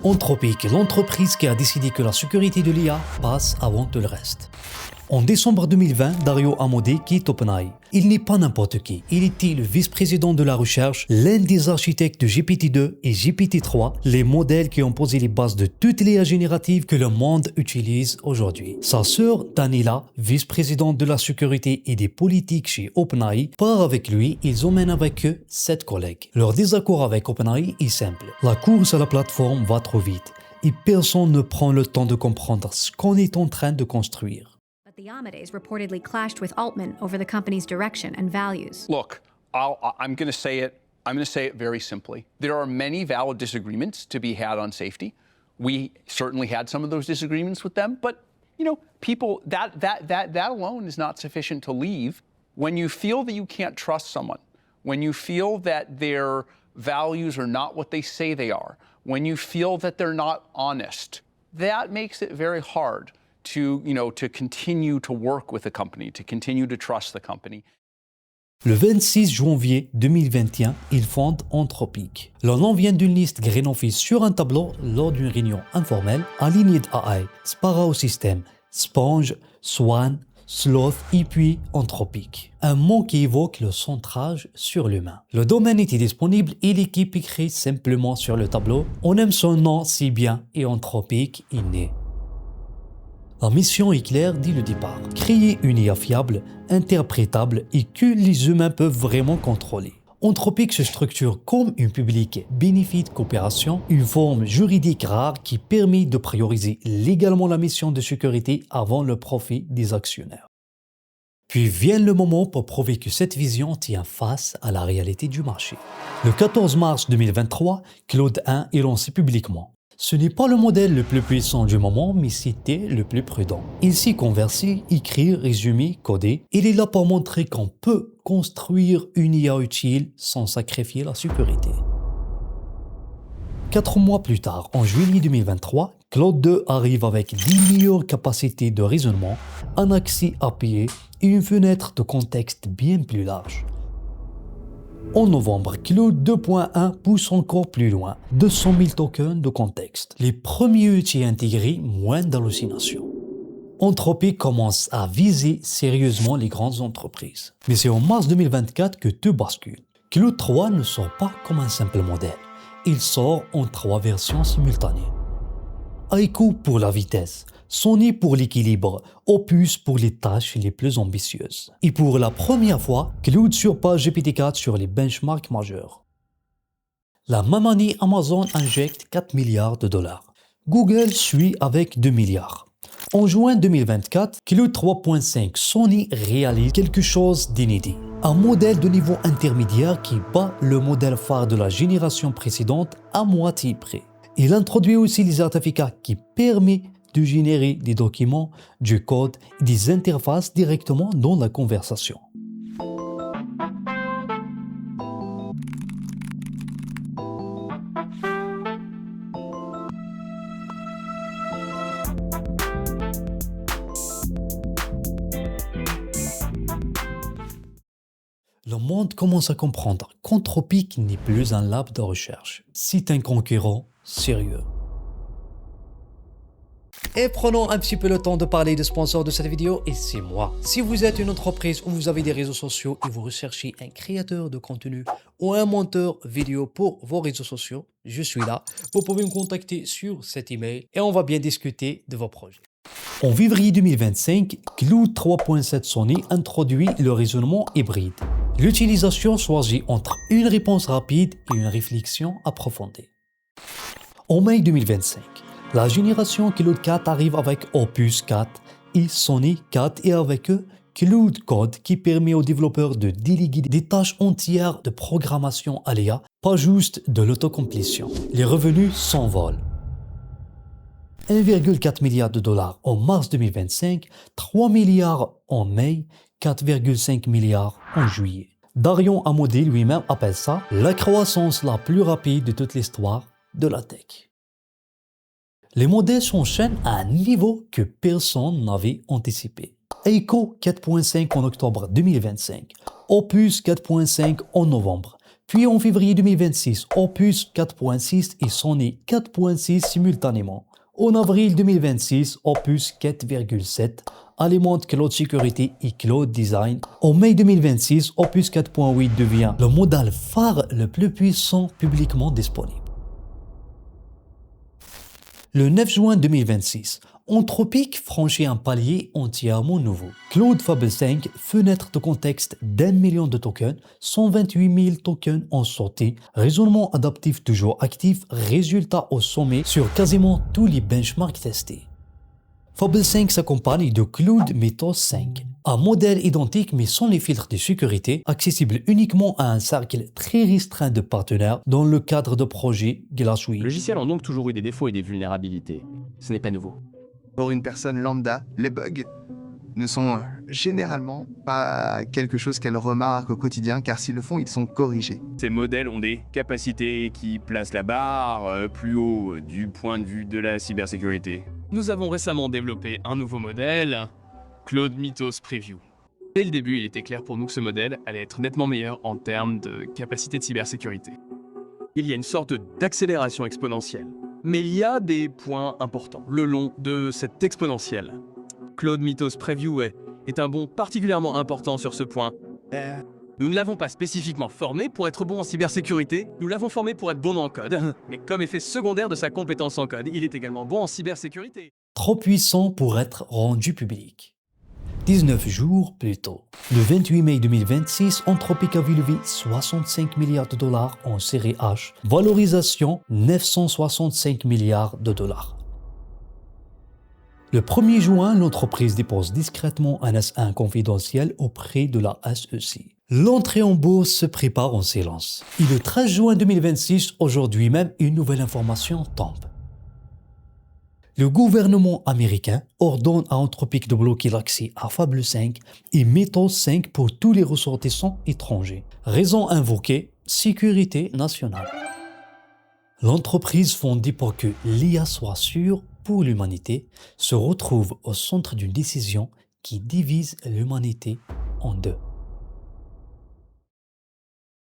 Anthropic, l'entreprise qui a décidé que la sécurité de l'IA passe avant tout le reste. En décembre 2020, Dario Amodei quitte OpenAI. Il n'est pas n'importe qui. Il était le vice-président de la recherche, l'un des architectes de GPT-2 et GPT-3, les modèles qui ont posé les bases de toutes les IA génératives que le monde utilise aujourd'hui. Sa sœur, Daniela, vice-présidente de la sécurité et des politiques chez OpenAI, part avec lui. Ils emmènent avec eux 7 collègues. Leur désaccord avec OpenAI est simple. La course à la plateforme va trop vite et personne ne prend le temps de comprendre ce qu'on est en train de construire. The Amadeus reportedly clashed with Altman over the company's direction and values. Look, I'm going to say it. I'm going to say it very simply. There are many valid disagreements to be had on safety. We certainly had some of those disagreements with them, but people that alone is not sufficient to leave. When you feel that you can't trust someone, when you feel that their values are not what they say they are, when you feel that they're not honest, that makes it very hard to continue to work with the company, to continue to trust the company. Le 26 janvier 2021, il fonde Anthropic. Leur nom vient d'une liste Greenoffice sur un tableau lors d'une réunion informelle alignée d'AI, Sparrow System, Sponge, Swan, Sloth et puis Anthropic. Un mot qui évoque le centrage sur l'humain. Le domaine était disponible et l'équipe écrit simplement sur le tableau. On aime son nom si bien et Anthropic est né. La mission est claire dès le départ. Créer une IA fiable, interprétable et que les humains peuvent vraiment contrôler. Anthropic se structure comme une public benefit coopération, une forme juridique rare qui permet de prioriser légalement la mission de sécurité avant le profit des actionnaires. Puis vient le moment pour prouver que cette vision tient face à la réalité du marché. Le 14 mars 2023, Claude 1 est lancé publiquement. Ce n'est pas le modèle le plus puissant du moment, mais c'était le plus prudent. Il sait converser, écrire, résumer, coder. Il est là pour montrer qu'on peut construire une IA utile sans sacrifier la sécurité. 4 mois plus tard, en juillet 2023, Claude 2 arrive avec 10 meilleures capacités de raisonnement, un accès API et une fenêtre de contexte bien plus large. En novembre, Claude 2.1 pousse encore plus loin, 200 000 tokens de contexte. Les premiers outils intégrés, moins d'hallucinations. Anthropic commence à viser sérieusement les grandes entreprises. Mais c'est en mars 2024 que tout bascule. Claude 3 ne sort pas comme un simple modèle. Il sort en 3 versions simultanées. Haiku pour la vitesse, Sony pour l'équilibre, Opus pour les tâches les plus ambitieuses. Et pour la première fois, Claude surpasse GPT-4 sur les benchmarks majeurs. La même année, Amazon injecte 4 milliards de dollars. Google suit avec 2 milliards. En juin 2024, Claude 3.5 Sony réalise quelque chose d'inédit. Un modèle de niveau intermédiaire qui bat le modèle phare de la génération précédente à moitié près. Il introduit aussi les certificats qui permettent de générer des documents, du code et des interfaces directement dans la conversation. Le monde commence à comprendre qu'Anthropic n'est plus un lab de recherche, c'est un concurrent sérieux. Et prenons un petit peu le temps de parler des sponsors de cette vidéo, et c'est moi. Si vous êtes une entreprise ou vous avez des réseaux sociaux et vous recherchez un créateur de contenu ou un monteur vidéo pour vos réseaux sociaux, je suis là. Vous pouvez me contacter sur cet email et on va bien discuter de vos projets. En février 2025, Claude 3.7 Sony introduit le raisonnement hybride. L'utilisation choisit entre une réponse rapide et une réflexion approfondie. En mai 2025, la génération Claude 4 arrive avec Opus 4 et Sony 4 et avec eux Claude Code qui permet aux développeurs de déléguer des tâches entières de programmation à l'IA, pas juste de l'autocomplétion. Les revenus s'envolent. 1,4 milliard de dollars en mars 2025, 3 milliards en mai, 4,5 milliards en juillet. Dario Amodei lui-même appelle ça la croissance la plus rapide de toute l'histoire de la tech. Les modèles s'enchaînent à un niveau que personne n'avait anticipé. Echo 4.5 en octobre 2025, Opus 4.5 en novembre, Puis en février 2026, Opus 4.6 et Sony 4.6 simultanément. En avril 2026, Opus 4.7 alimente Cloud Security et Cloud Design. En mai 2026, Opus 4.8 devient le modèle phare le plus puissant publiquement disponible. Le 9 juin 2026, Anthropic franchit un palier entièrement nouveau. Claude Fable 5, fenêtre de contexte d'1 million de tokens, 128 000 tokens en sortie, raisonnement adaptif toujours actif, résultat au sommet sur quasiment tous les benchmarks testés. Fable 5 s'accompagne de Claude Mythos 5, un modèle identique mais sans les filtres de sécurité, accessible uniquement à un cercle très restreint de partenaires dans le cadre de projets Glasswing. Les logiciels ont donc toujours eu des défauts et des vulnérabilités. Ce n'est pas nouveau. Pour une personne lambda, les bugs ne sont généralement pas quelque chose qu'elle remarque au quotidien, car s'ils le font, ils sont corrigés. Ces modèles ont des capacités qui placent la barre plus haut du point de vue de la cybersécurité. Nous avons récemment développé un nouveau modèle, Claude Mythos Preview. Dès le début, il était clair pour nous que ce modèle allait être nettement meilleur en termes de capacité de cybersécurité. Il y a une sorte d'accélération exponentielle. Mais il y a des points importants le long de cette exponentielle. Claude Mythos Preview est un bond particulièrement important sur ce point. Nous ne l'avons pas spécifiquement formé pour être bon en cybersécurité, nous l'avons formé pour être bon en code. Mais comme effet secondaire de sa compétence en code, il est également bon en cybersécurité. Trop puissant pour être rendu public. 19 jours plus tôt, le 28 mai 2026, Anthropic a vu lever 65 milliards de dollars en série H, valorisation 965 milliards de dollars. Le 1er juin, l'entreprise dépose discrètement un S1 confidentiel auprès de la SEC. L'entrée en bourse se prépare en silence. Et le 13 juin 2026, aujourd'hui même, une nouvelle information tombe. Le gouvernement américain ordonne à Anthropic de bloquer l'accès à Fable 5 et Mythos 5 pour tous les ressortissants étrangers. Raison invoquée, sécurité nationale. L'entreprise fondée pour que l'IA soit sûre pour l'humanité se retrouve au centre d'une décision qui divise l'humanité en deux.